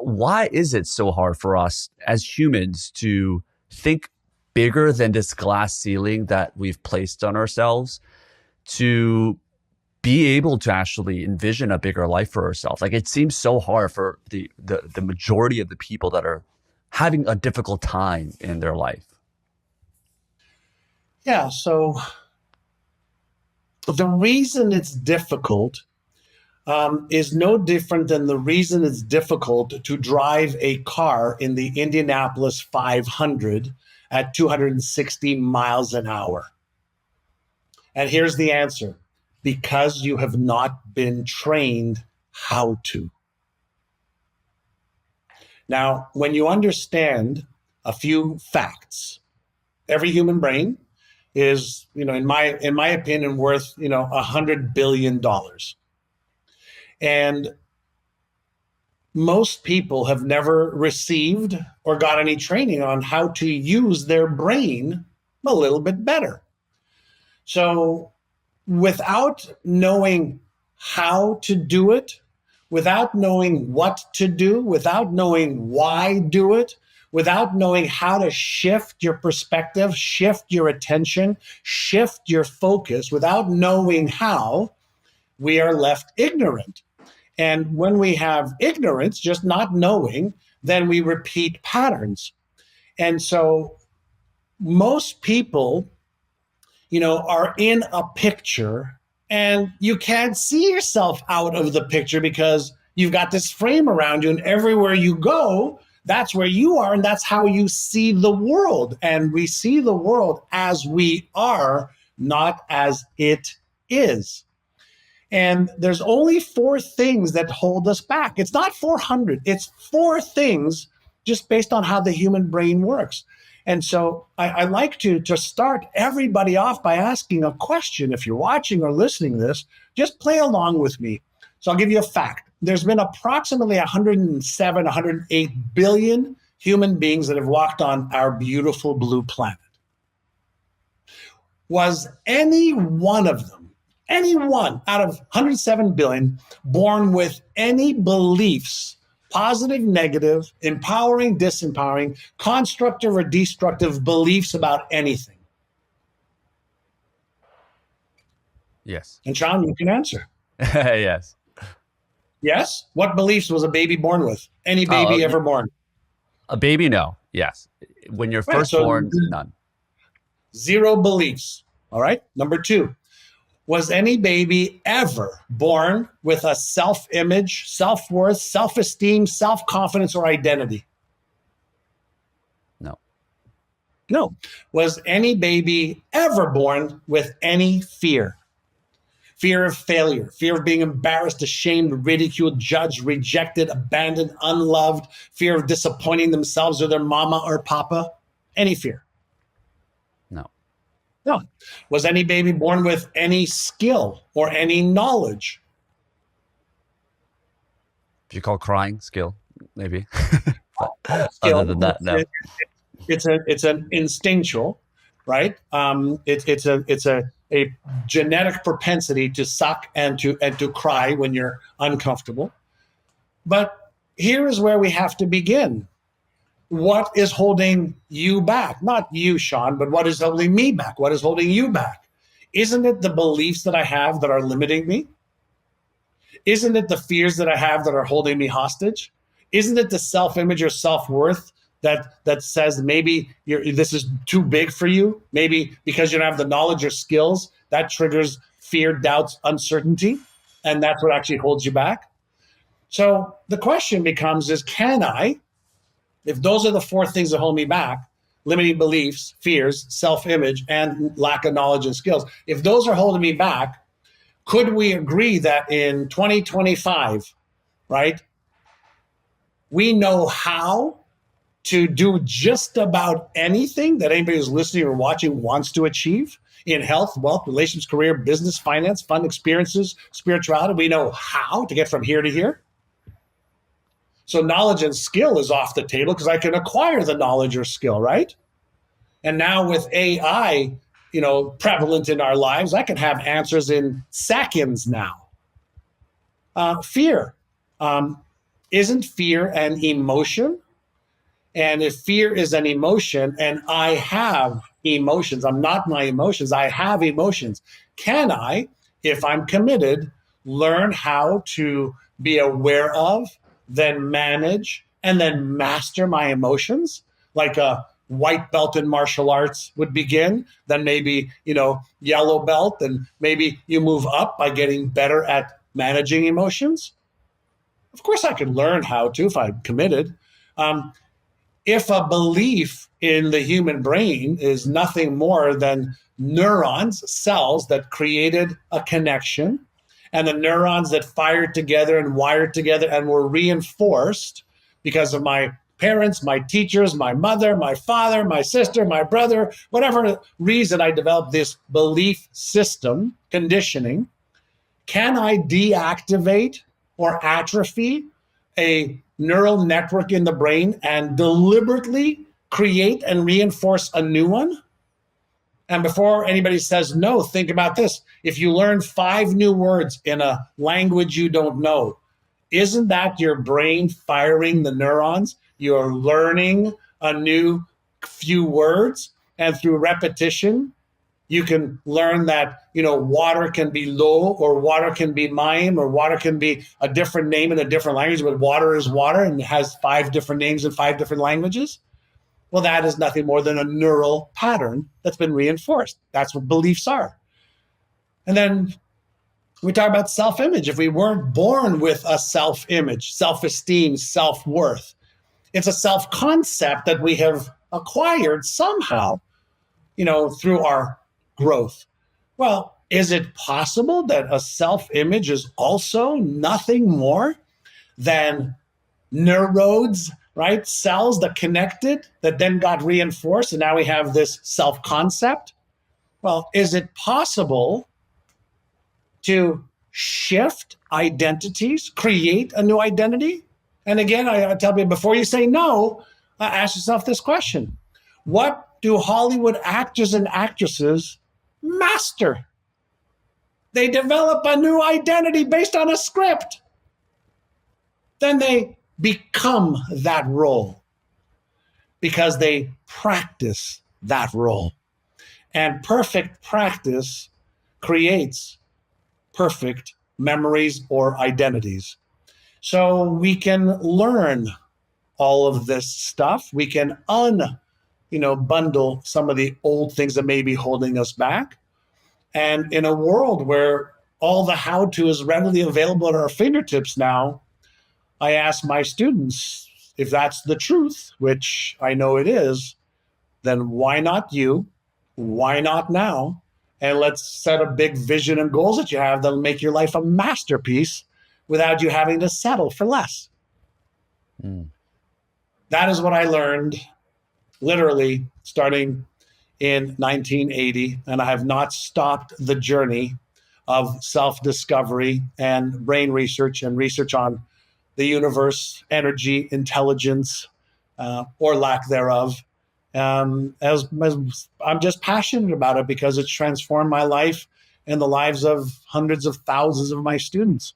Why is it so hard for us as humans to think bigger than this glass ceiling that we've placed on ourselves, to be able to actually envision a bigger life for ourselves? Like, it seems so hard for the majority of the people that are having a difficult time in their life. Yeah, so the reason it's difficult is no different than the reason it's difficult to drive a car in the Indianapolis 500 at 260 miles an hour. And here's the answer: because you have not been trained how to. Now, when you understand a few facts, every human brain is, in my opinion, worth, $100 billion. And most people have never received or got any training on how to use their brain a little bit better. So without knowing how to do it, without knowing what to do, without knowing why do it, without knowing how to shift your perspective, shift your attention, shift your focus, without knowing how, we are left ignorant. And when we have ignorance, just not knowing, then we repeat patterns. And so most people, are in a picture and you can't see yourself out of the picture because you've got this frame around you, and everywhere you go, that's where you are, and that's how you see the world. And we see the world as we are, not as it is. And there's only 4 things that hold us back. It's not 400. It's 4 things just based on how the human brain works. And so I like to start everybody off by asking a question. If you're watching or listening to this, just play along with me. So I'll give you a fact. There's been approximately 107, 108 billion human beings that have walked on our beautiful blue planet. Was any one of them, any one out of 107 billion, born with any beliefs, positive, negative, empowering, disempowering, constructive or destructive beliefs about anything? Yes. And Sean, you can answer. Yes. Yes? What beliefs was a baby born with? Any baby ever born? A baby, no. Yes. When you're first born, none. 0 beliefs. All right. Number 2. Was any baby ever born with a self-image, self-worth, self-esteem, self-confidence, or identity? No. No. Was any baby ever born with any fear? Fear of failure, fear of being embarrassed, ashamed, ridiculed, judged, rejected, abandoned, unloved, fear of disappointing themselves or their mama or papa? Any fear? No. No. Was any baby born with any skill or any knowledge? If you call crying skill, maybe. Skill. Other than that, no. It's an instinctual, right? It's a genetic propensity to suck and to cry when you're uncomfortable. But here is where we have to begin. What is holding you back? Not you, Sean, but what is holding me back? What is holding you back? Isn't it the beliefs that I have that are limiting me? Isn't it the fears that I have that are holding me hostage? Isn't it the self-image or self-worth that says maybe this is too big for you? Maybe because you don't have the knowledge or skills, that triggers fear, doubts, uncertainty, and that's what actually holds you back. So the question becomes can I, if those are the 4 things that hold me back, limiting beliefs, fears, self-image, and lack of knowledge and skills, if those are holding me back, could we agree that in 2025, right, we know how to do just about anything that anybody who's listening or watching wants to achieve in health, wealth, relationships, career, business, finance, fun, experiences, spirituality? We know how to get from here to here. So knowledge and skill is off the table because I can acquire the knowledge or skill, right? And now with AI, prevalent in our lives, I can have answers in seconds now. Fear. isn't fear an emotion? And if fear is an emotion and I have emotions, I'm not my emotions, I have emotions, can I, if I'm committed, learn how to be aware of, then manage, and then master my emotions? Like a white belt in martial arts would begin, then maybe, yellow belt, and maybe you move up by getting better at managing emotions. Of course, I could learn how to if I'm committed. If a belief in the human brain is nothing more than neurons, cells that created a connection, and the neurons that fired together and wired together and were reinforced because of my parents, my teachers, my mother, my father, my sister, my brother, whatever reason I developed this belief system, conditioning, can I deactivate or atrophy a neural network in the brain and deliberately create and reinforce a new one? And before anybody says no, think about this. If you learn 5 new words in a language you don't know, isn't that your brain firing the neurons? You're learning a new few words, and through repetition, you can learn that, water can be lo, or water can be mime, or water can be a different name in a different language, but water is water and it has 5 different names in 5 different languages. Well, that is nothing more than a neural pattern that's been reinforced. That's what beliefs are. And then we talk about self-image. If we weren't born with a self-image, self-esteem, self-worth, it's a self-concept that we have acquired somehow, through our growth. Well, is it possible that a self-image is also nothing more than neurodes, right? Cells that connected, that then got reinforced, and now we have this self-concept? Well, is it possible to shift identities, create a new identity? And again, I tell people, before you say no, ask yourself this question. What do Hollywood actors and actresses master? They develop a new identity based on a script. Then they become that role because they practice that role. And perfect practice creates perfect memories or identities. So we can learn all of this stuff. We can bundle some of the old things that may be holding us back. And in a world where all the how-to is readily available at our fingertips now, I ask my students, if that's the truth, which I know it is, then why not you? Why not now? And let's set a big vision and goals that you have that'll make your life a masterpiece without you having to settle for less. That is what I learned literally starting in 1980, and I have not stopped the journey of self-discovery and brain research and research on the universe, energy, intelligence, or lack thereof. As I'm just passionate about it because it's transformed my life and the lives of hundreds of thousands of my students.